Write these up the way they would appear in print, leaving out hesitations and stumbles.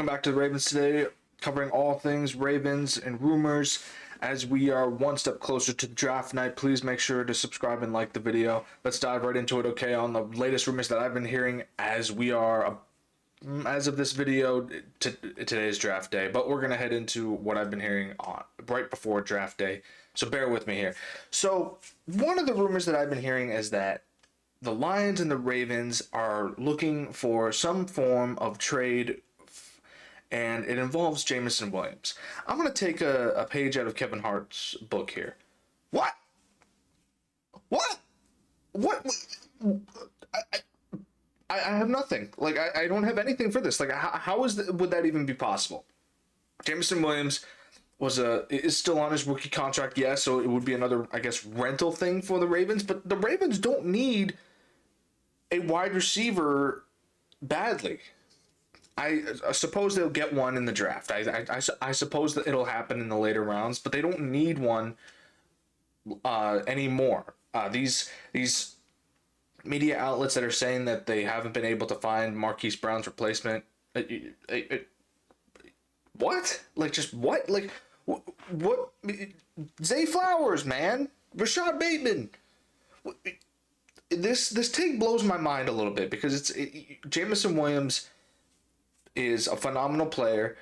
Welcome back to the Ravens today, covering all things Ravens and rumors. As we are one step closer to the draft night, please make sure to subscribe and like the video. Let's dive right into it, okay, on the latest rumors that I've been hearing as we are, as of this video, today's draft day. But we're going to head into what I've been hearing right before draft day, so bear with me here. So, one of the rumors that I've been hearing is that the Lions and the Ravens are looking for some form of trade, and it involves Jameson Williams. I'm going to take a page out of Kevin Hart's book here. What? What? What? I have nothing. Like, I don't have anything for this. Like, how would that even be possible? Jameson Williams is still on his rookie contract, yes, so it would be another, I guess, rental thing for the Ravens, but the Ravens don't need a wide receiver badly. I suppose they'll get one in the draft. I suppose that it'll happen in the later rounds, but they don't need one anymore. These media outlets that are saying that they haven't been able to find Marquise Brown's replacement. What? Like, just what? Like, what? Zay Flowers, man. Rashad Bateman. This take blows my mind a little bit because Jameson Williams is a phenomenal player.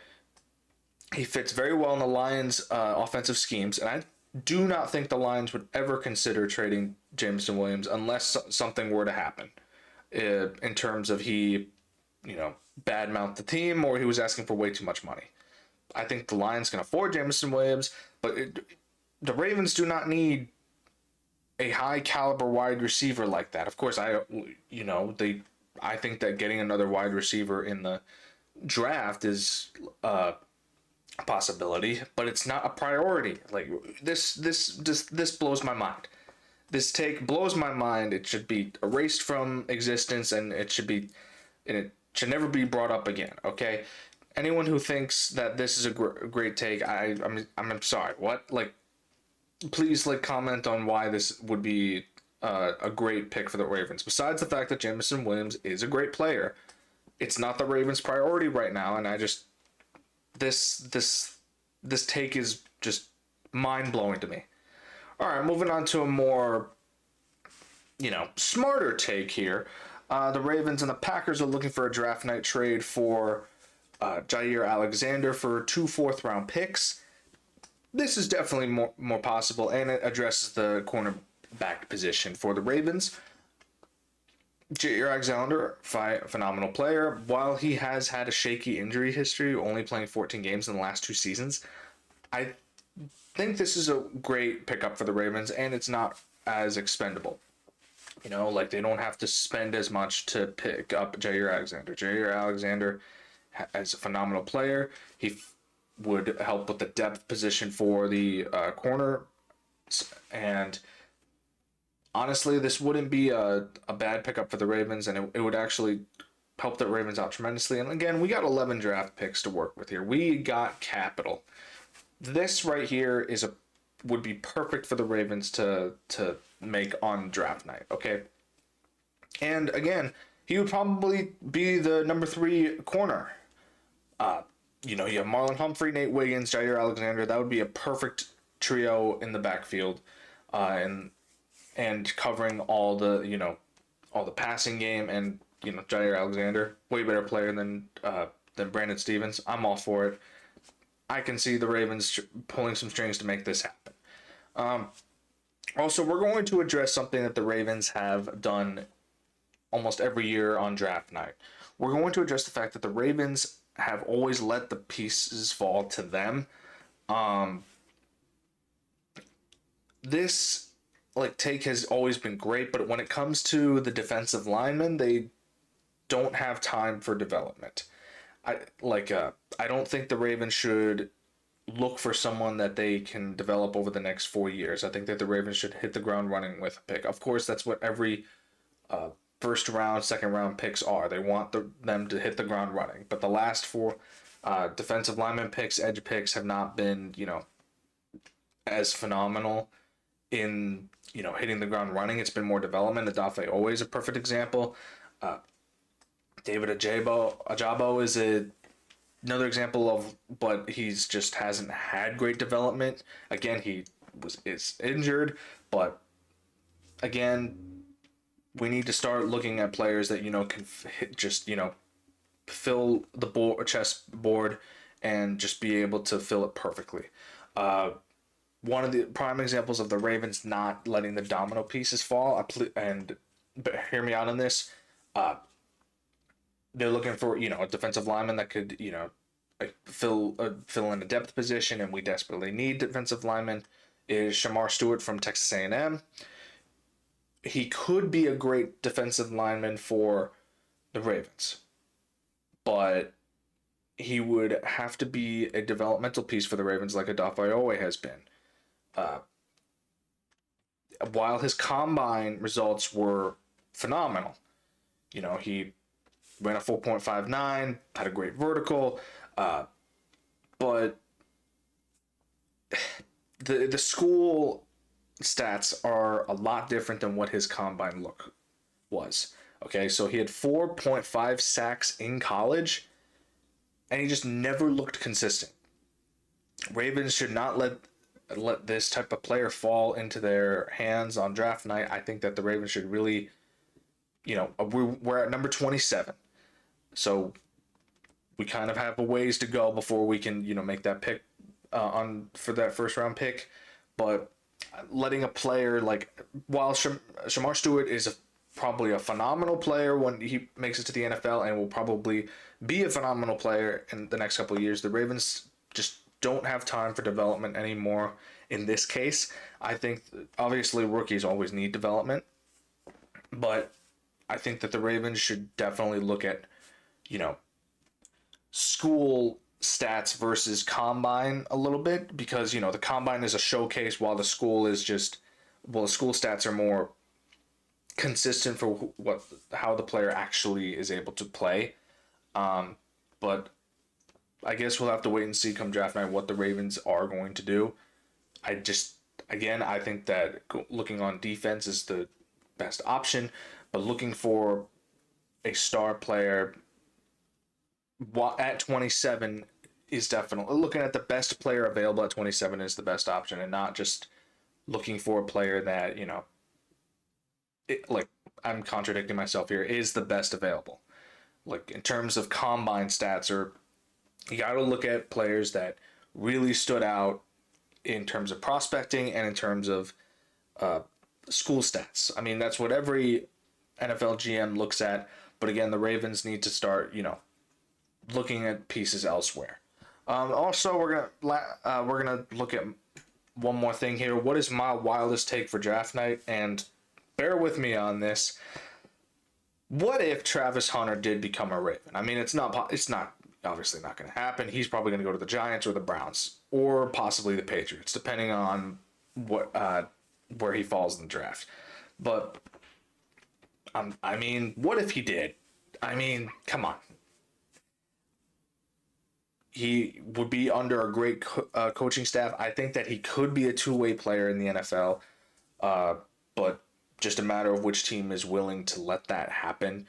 He fits very well in the Lions' offensive schemes, and I do not think the Lions would ever consider trading Jameson Williams unless something were to happen in terms of he, badmouthed the team or he was asking for way too much money. I think the Lions can afford Jameson Williams, but the Ravens do not need a high caliber wide receiver like that. Of course, I think that getting another wide receiver in the draft is a possibility, but it's not a priority. Like, this blows my mind. This take blows my mind. It should be erased from existence, and it should never be brought up again. Okay, anyone who thinks that this is a great take, I'm sorry. What? Like, please comment on why this would be a great pick for the Ravens. Besides the fact that Jameson Williams is a great player, it's not the Ravens' priority right now, and this take is just mind blowing to me. All right, moving on to a more smarter take here. The Ravens and the Packers are looking for a draft night trade for Jair Alexander for 2 4th-round picks. This is definitely more possible, and it addresses the cornerback position for the Ravens. Jair Alexander, phenomenal player. While he has had a shaky injury history, only playing 14 games in the last 2 seasons, I think this is a great pickup for the Ravens, and it's not as expendable. They don't have to spend as much to pick up Jair Alexander. Jair Alexander is a phenomenal player. He would help with the depth position for the corner, and honestly, this wouldn't be a bad pickup for the Ravens, and it would actually help the Ravens out tremendously. And again, we got 11 draft picks to work with here. We got capital. This right here would be perfect for the Ravens to make on draft night, okay? And again, he would probably be the number 3 corner. You have Marlon Humphrey, Nate Wiggins, Jair Alexander. That would be a perfect trio in the backfield, and covering all the passing game. And Jair Alexander, way better player than Brandon Stevens. I'm all for it. I can see the Ravens pulling some strings to make this happen. Also, we're going to address something that the Ravens have done almost every year on draft night. We're going to address the fact that the Ravens have always let the pieces fall to them. This take has always been great, but when it comes to the defensive linemen, they don't have time for development. I don't think the Ravens should look for someone that they can develop over the next 4 years. I think that the Ravens should hit the ground running with a pick. Of course, that's what every first round, second round picks are. They want them to hit the ground running. But the last 4 defensive lineman picks, edge picks, have not been, as phenomenal in, hitting the ground running. It's been more development. Adafe always a perfect example. David Ajabo is a Another example of, but he's just hasn't had great development. Again, he is injured, but again, we need to start looking at players that can just fill the chess board and just be able to fill it perfectly. Uh, One of the prime examples of the Ravens not letting the domino pieces fall, and but hear me out on this. Uh, they're looking for a defensive lineman that could fill in a depth position, and we desperately need defensive linemen. Is Shamar Stewart from Texas A&M? He could be a great defensive lineman for the Ravens, but he would have to be a developmental piece for the Ravens like Odafe has been. Uh, while his combine results were phenomenal, he ran a 4.59, had a great vertical, but the school stats are a lot different than what his combine look was. Okay, so he had 4.5 sacks in college, and he just never looked consistent. Ravens should not let this type of player fall into their hands on draft night. I think that the Ravens should really, we're at number 27. So we kind of have a ways to go before we can, make that pick on for that first round pick. But letting a player while Shamar Stewart is probably a phenomenal player when he makes it to the NFL and will probably be a phenomenal player in the next couple of years, the Ravens just don't have time for development anymore in this case. I think obviously rookies always need development, but I think that the Ravens should definitely look at, you know, school stats versus combine a little bit, because the combine is a showcase while the school is just, well, the school stats are more consistent for how the player actually is able to play. But I guess we'll have to wait and see come draft night what the Ravens are going to do. I just, again, I think that looking on defense is the best option, but looking for a star player at 27 is definitely, looking at the best player available at 27 is the best option, and not just looking for a player that, like, I'm contradicting myself here, is the best available. Like, in terms of combine stats, or you got to look at players that really stood out in terms of prospecting and in terms of school stats. I mean, that's what every NFL GM looks at. But again, the Ravens need to start, looking at pieces elsewhere. Also, we're gonna look at one more thing here. What is my wildest take for draft night? And bear with me on this. What if Travis Hunter did become a Raven? I mean, it's not obviously not going to happen. He's probably going to go to the Giants or the Browns or possibly the Patriots, depending on what where he falls in the draft. But I mean, what if he did? I mean, come on. He would be under a great coaching staff. I think that he could be a two-way player in the NFL, but just a matter of which team is willing to let that happen,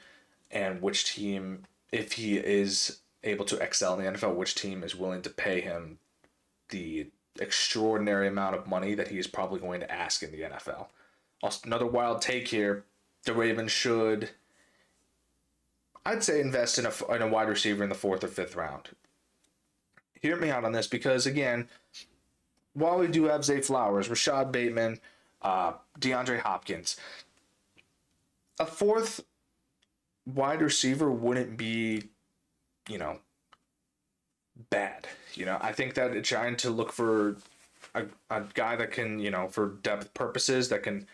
and which team, if he is able to excel in the NFL, which team is willing to pay him the extraordinary amount of money that he is probably going to ask in the NFL. Also, another wild take here: the Ravens should, I'd say, invest in a wide receiver in the 4th or 5th round. Hear me out on this, because again, while we do have Zay Flowers, Rashad Bateman, DeAndre Hopkins, a 4th wide receiver wouldn't be, you know, bad. I think that trying to look for a guy that can, for depth purposes, that can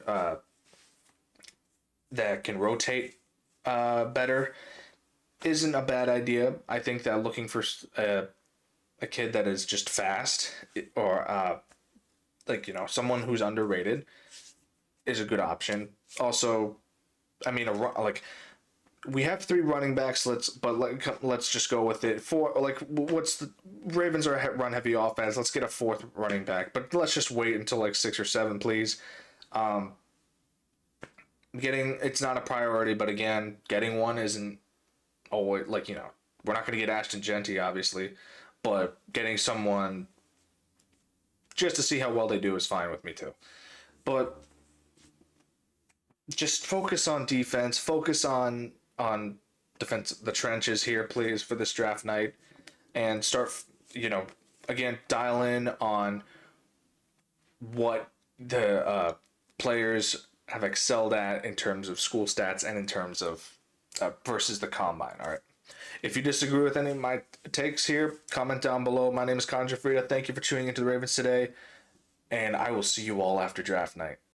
uh, that can rotate better isn't a bad idea. I think that looking for a kid that is just fast, or someone who's underrated, is a good option. Also, I mean, like, we have 3 running backs. Let's just go with it. What's the Ravens are a run heavy offense? Let's get a 4th running back, but let's just wait until like 6 or 7, please. It's not a priority, but again, getting one isn't always, we're not going to get Ashton Genty, obviously, but getting someone just to see how well they do is fine with me too. But just focus on defense, focus on defense, the trenches here, please, for this draft night, and start, again, dial in on what the players have excelled at in terms of school stats and in terms of versus the combine. All right. If you disagree with any of my takes here, comment down below. My name is Connor Gioffreda. Thank you for tuning into the Ravens today, and I will see you all after draft night.